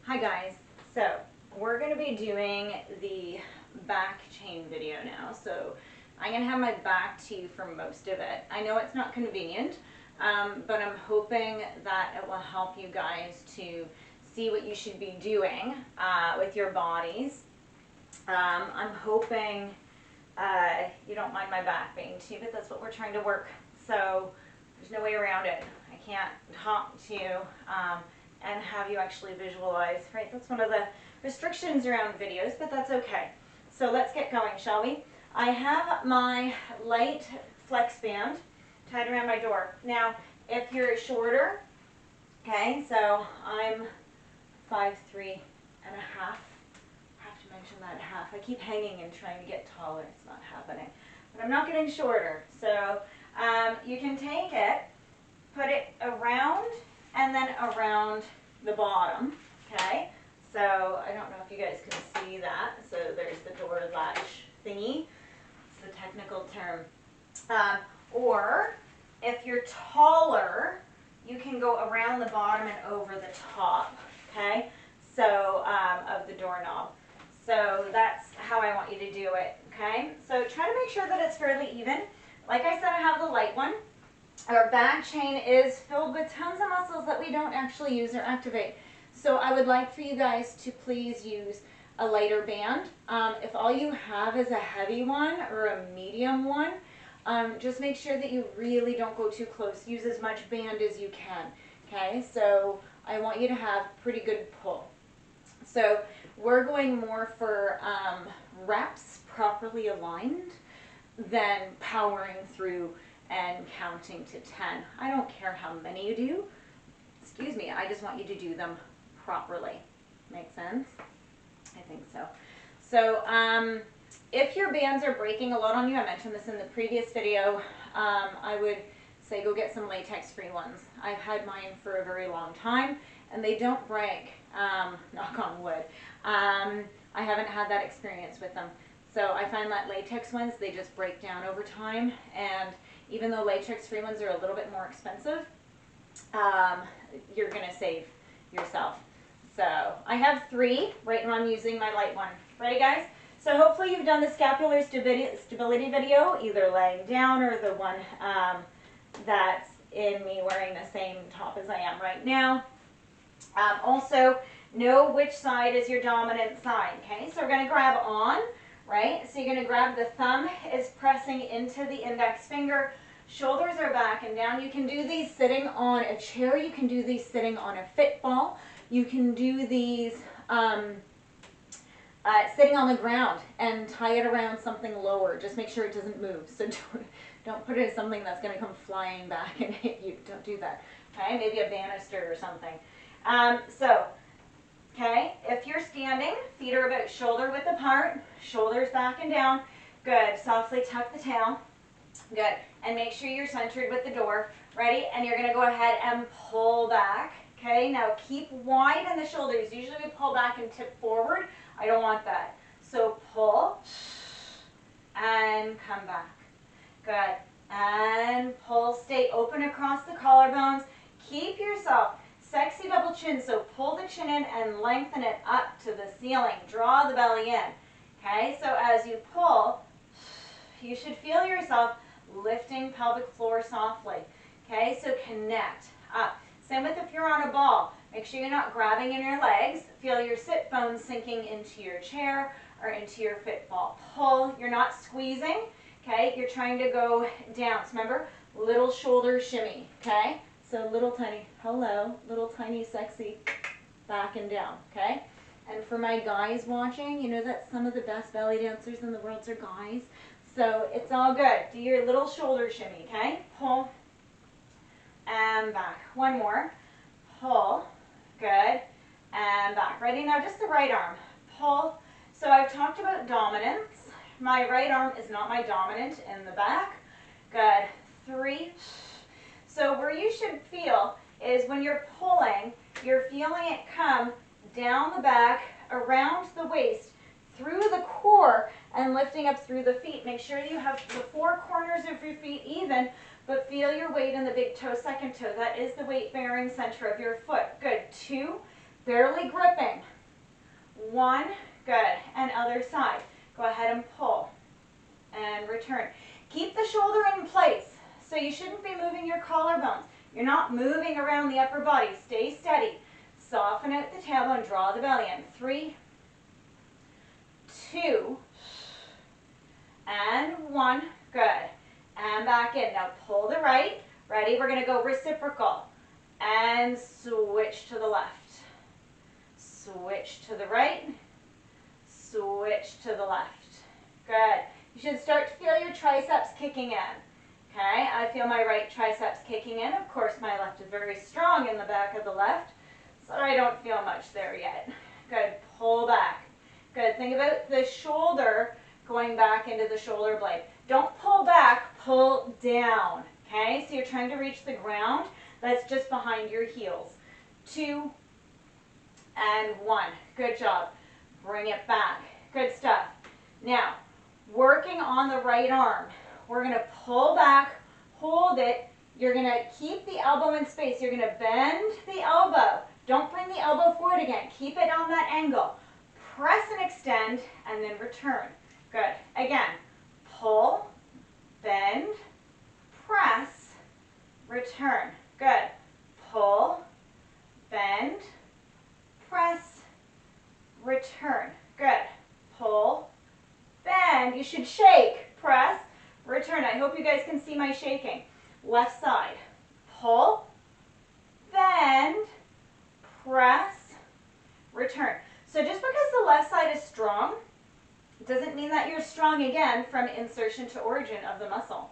Hi guys, so we're going to be doing the back chain video now. So I'm going to have my back to you for most of it. I know it's not convenient, but I'm hoping that it will help you guys to see what you should be doing with your bodies. I'm hoping you don't mind my back being to you, but that's what we're trying to work. So there's no way around it. I can't talk to you and have you actually visualize, right? That's one of the restrictions around videos, but that's okay. So let's get going, shall we? I have my light flex band tied around my door. Now, if you're shorter, okay, so I'm 5'3.5". I have to mention that half. I keep hanging and trying to get taller. It's not happening. But I'm not getting shorter. So you can take it, put it around and then around the bottom, okay? So I don't know if you guys can see that. So there's the door latch thingy. It's the technical term. Or if you're taller, you can go around the bottom and over the top, okay? So of the doorknob. So that's how I want you to do it, okay? So try to make sure that it's fairly even. Like I said, I have the light one. Our back chain is filled with tons of muscles that we don't actually use or activate. So I would like for you guys to please use a lighter band. If all you have is a heavy one or a medium one, just make sure that you really don't go too close. Use as much band as you can, okay? So I want you to have pretty good pull. So we're going more for reps properly aligned than powering through and counting to 10. I don't care how many you do. Excuse me, I just want you to do them properly. Make sense? I think so. So if your bands are breaking a lot on you, I mentioned this in the previous video, I would say go get some latex-free ones. I've had mine for a very long time and they don't break, knock on wood. I haven't had that experience with them. So I find that latex ones, they just break down over time, and even though latex-free ones are a little bit more expensive, you're going to save yourself. So I have 3 right now. I'm using my light one. Ready, guys? So hopefully you've done the scapular stability video, either laying down or the one that's in me wearing the same top as I am right now. Also, know which side is your dominant side, okay? So we're going to grab on. Right? So you're going to grab the thumb is pressing into the index finger. Shoulders are back and down. You can do these sitting on a chair. You can do these sitting on a fit ball. You can do these sitting on the ground and tie it around something lower. Just make sure it doesn't move. So don't put it as something that's going to come flying back and hit you. Don't do that. Okay? Maybe a banister or something. Okay, if you're standing, feet are about shoulder width apart, shoulders back and down. Good. Softly tuck the tail. Good. And make sure you're centered with the door. Ready? And you're going to go ahead and pull back. Okay, now keep wide in the shoulders. Usually we pull back and tip forward. I don't want that. So pull and come back. Good. And pull. Stay open across the collarbones. Keep yourself sexy double chin, so pull the chin in and lengthen it up to the ceiling. Draw the belly in. Okay, so as you pull, you should feel yourself lifting pelvic floor softly. Okay, so connect up. Same with if you're on a ball. Make sure you're not grabbing in your legs. Feel your sit bones sinking into your chair or into your fit ball. Pull. You're not squeezing. Okay, you're trying to go down. So remember, little shoulder shimmy. Okay. So little tiny, hello, little tiny sexy back and down, okay? And for my guys watching, you know that some of the best belly dancers in the world are guys. So it's all good. Do your little shoulder shimmy, okay? Pull and back. One more. Pull. Good. And back. Ready? Now just the right arm. Pull. So I've talked about dominance. My right arm is not my dominant in the back. Good. 3. So where you should feel is when you're pulling, you're feeling it come down the back, around the waist, through the core, and lifting up through the feet. Make sure you have the 4 corners of your feet even, but feel your weight in the big toe, second toe. That is the weight-bearing center of your foot. Good. 2. barely gripping. 1, good, and other side. Go ahead and pull and return. Keep the shoulder in place, so you shouldn't be moving your collarbones. You're not moving around the upper body. Stay steady. Soften out the tailbone, draw the belly in. 3, 2, and 1, good. And back in. Now pull the right. Ready? We're going to go reciprocal. And switch to the left. Switch to the right. Switch to the left. Good. You should start to feel your triceps kicking in. Okay, I feel my right triceps kicking in. Of course, my left is very strong in the back of the left, so I don't feel much there yet. Good. Pull back. Good. Think about the shoulder going back into the shoulder blade. Don't pull back, pull down. Okay, so you're trying to reach the ground. That's just behind your heels. 2 and 1. Good job. Bring it back. Good stuff. Now, working on the right arm. We're going to pull back, hold it. You're going to keep the elbow in space. You're going to bend the elbow. Don't bring the elbow forward again. Keep it on that angle. Press and extend, and then return. Good. Again, pull, bend, press, return. Good. Pull, bend, press, return. Good. Pull, bend. You should shake, press, return. I hope you guys can see my shaking. Left side. Pull, bend, press, return. So just because the left side is strong, doesn't mean that you're strong again from insertion to origin of the muscle.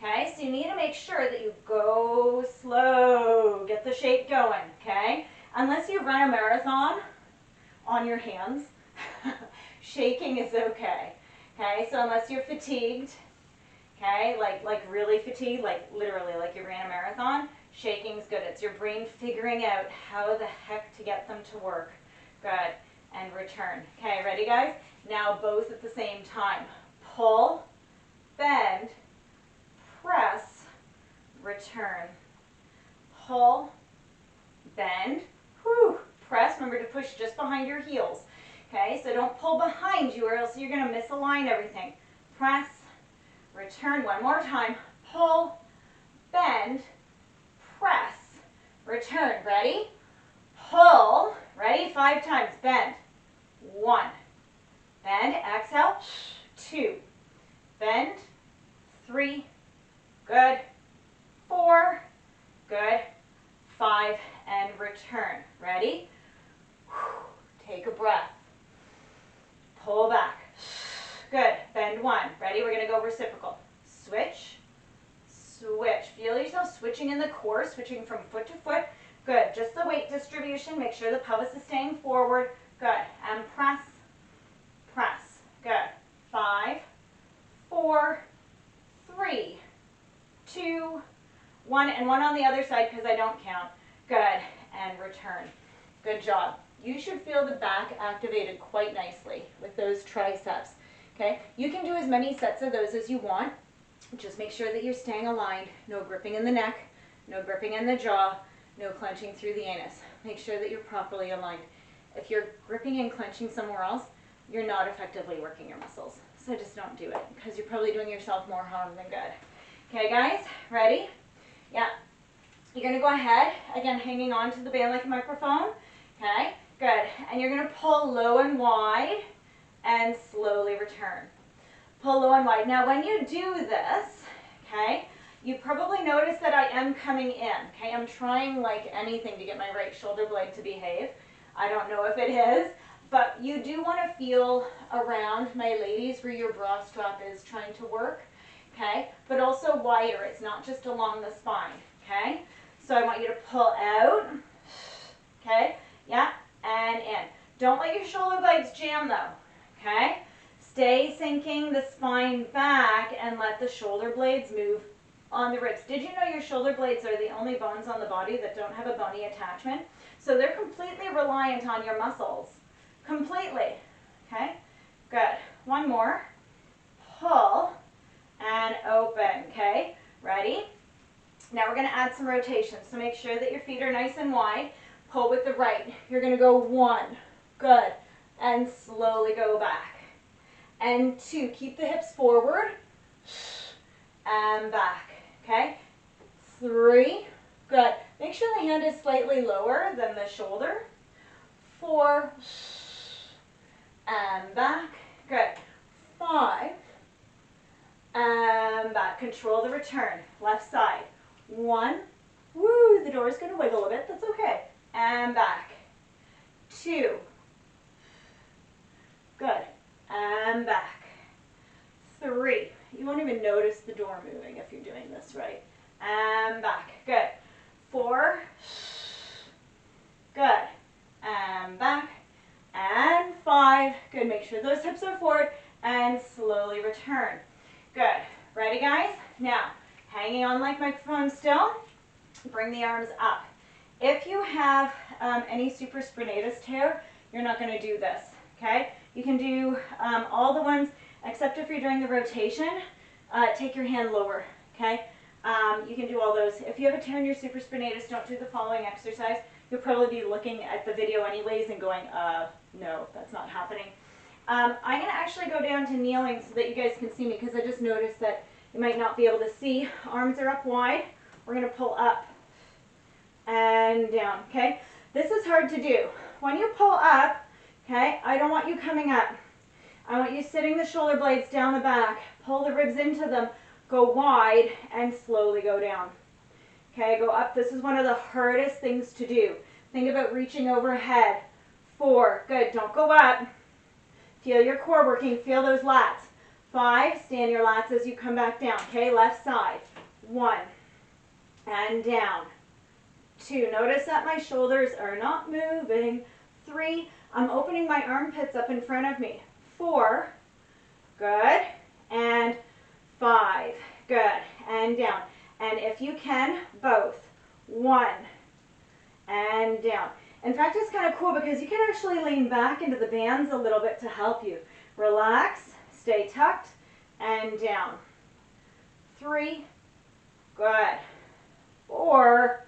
Okay, so you need to make sure that you go slow, get the shake going, okay? Unless you run a marathon on your hands, shaking is okay. Okay, so unless you're fatigued, okay, like really fatigued, like literally like you ran a marathon, shaking's good. It's your brain figuring out how the heck to get them to work. Good, and return. Okay, ready guys? Now both at the same time. Pull, bend, press, return. Pull, bend, whew, press. Remember to push just behind your heels. Okay, so don't pull behind you or else you're going to misalign everything. Press, return. One more time. Pull, bend, press, return. Ready? Pull. Ready? 5 times. Bend. 1. Bend. Exhale. 2. Bend. 3. Good. 4. Good. 5. And return. Ready? Take a breath. Pull back. Good. Bend 1. Ready? We're going to go reciprocal. Switch. Switch. Feel yourself switching in the core, switching from foot to foot. Good. Just the weight distribution. Make sure the pelvis is staying forward. Good. And press. Press. Good. 5, 4, 3, 2, 1. And 1 on the other side because I don't count. Good. And return. Good job. You should feel the back activated quite nicely with those triceps. Okay? You can do as many sets of those as you want. Just make sure that you're staying aligned. No gripping in the neck. No gripping in the jaw. No clenching through the anus. Make sure that you're properly aligned. If you're gripping and clenching somewhere else, you're not effectively working your muscles. So just don't do it because you're probably doing yourself more harm than good. Okay, guys? Ready? Yeah. You're going to go ahead, again, hanging on to the band like a microphone. Okay? Good. And you're going to pull low and wide and slowly return. Pull low and wide. Now, when you do this, okay, you probably notice that I am coming in. Okay? I'm trying like anything to get my right shoulder blade to behave. I don't know if it is, but you do want to feel around, my ladies, where your bra strap is trying to work. Okay? But also wider. It's not just along the spine. Okay? So I want you to pull out. Okay? Yeah? And in. Don't let your shoulder blades jam though. Okay? Stay sinking the spine back and let the shoulder blades move on the ribs. Did you know your shoulder blades are the only bones on the body that don't have a bony attachment? So they're completely reliant on your muscles. Completely. Okay? Good. One more. Pull and open. Okay? Ready? Now we're going to add some rotation. So make sure that your feet are nice and wide. Pull with the right. You're gonna go 1, good, and slowly go back. And 2, keep the hips forward, and back, okay? 3, good. Make sure the hand is slightly lower than the shoulder. 4, and back, good. 5, and back. Control the return, left side. 1, woo, the door is gonna wiggle a bit, that's okay. And back. 2, good, and back. 3, you won't even notice the door moving if you're doing this right. And back, good. 4, good, and back. And 5, good, make sure those hips are forward and slowly return. Good, ready guys? Now, hanging on like microphone still, bring the arms up. If you have any supraspinatus tear, you're not gonna do this, okay? You can do all the ones, except if you're doing the rotation, take your hand lower, okay? You can do all those. If you have a tear in your supraspinatus, don't do the following exercise. You'll probably be looking at the video anyways and going, no, that's not happening. I'm gonna actually go down to kneeling so that you guys can see me, because I just noticed that you might not be able to see. Arms are up wide. We're gonna pull up and down, okay? This is hard to do. When you pull up, okay, I don't want you coming up. I want you sitting the shoulder blades down the back, pull the ribs into them, go wide, and slowly go down. Okay, go up. This is one of the hardest things to do. Think about reaching overhead. 4, good, don't go up. Feel your core working, feel those lats. 5, stand your lats as you come back down, okay, left side. 1, and down. 2, notice that my shoulders are not moving. 3, I'm opening my armpits up in front of me. 4, good, and 5, good, and down. And if you can, both. 1, and down. In fact, it's kind of cool because you can actually lean back into the bands a little bit to help you. Relax, stay tucked, and down. 3, good. 4,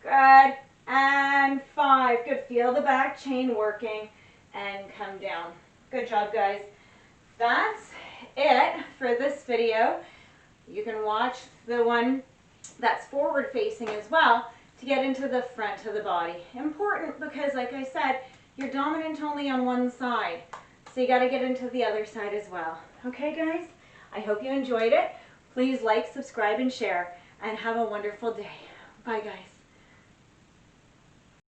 good, and 5. Good, feel the back chain working, and come down. Good job, guys. That's it for this video. You can watch the one that's forward facing as well to get into the front of the body. Important because, like I said, you're dominant only on one side. So you got to get into the other side as well. Okay, guys? I hope you enjoyed it. Please like, subscribe, and share, and have a wonderful day. Bye, guys.